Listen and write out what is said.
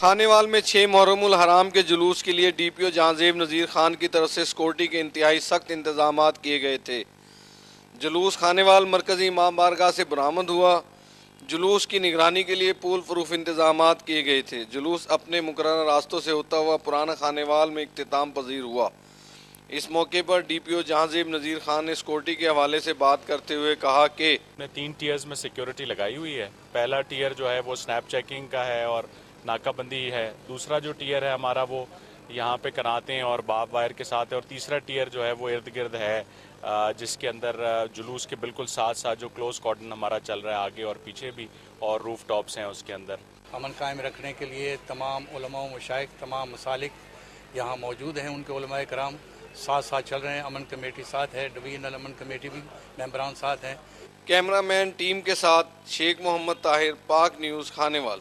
खानेवाल में 6 मुहर्रमुल हराम के जुलूस के लिए डीपीओ जहांजेब नज़ीर खान की तरफ से सिक्योरिटी के इंतहाई सख्त इंतजाम किए गए थे। जुलूस खानेवाल मरकजी इमाम बारगाह से बरामद हुआ। जुलूस की निगरानी के लिए पूल प्रूफ इंतजाम किए गए थे। जुलूस अपने मुकर्रर रास्तों से होता हुआ पुराना खानेवाल में इख्तिताम पजीर हुआ। इस मौके पर डीपीओ जहांजेब नज़ीर खान ने सिक्योरिटी के हवाले से बात करते हुए कहा कि 3 टीयर्स में सिक्योरिटी लगाई हुई है। पहला टीयर जो है वो स्नैप चेकिंग का है और नाकाबंदी है। दूसरा जो टीयर है हमारा वो यहाँ पे कराते हैं और बाब वायर के साथ है। और तीसरा टीयर जो है वो इर्द गिर्द है जिसके अंदर जुलूस के बिल्कुल साथ साथ जो क्लोज कॉर्डन हमारा चल रहा है आगे और पीछे भी, और रूफ टॉप्स हैं उसके अंदर। अमन कायम रखने के लिए तमाम उलमा मशाइख, तमाम मसालिक यहाँ मौजूद हैं। उनके उलमा कराम साथ साथ चल रहे हैं। अमन कमेटी साथ है, डिवीजनल अमन कमेटी भी मेंबरान साथ हैं। कैमरामैन टीम के साथ शेख मोहम्मद ताहिर, पाक न्यूज़, खानेवाल।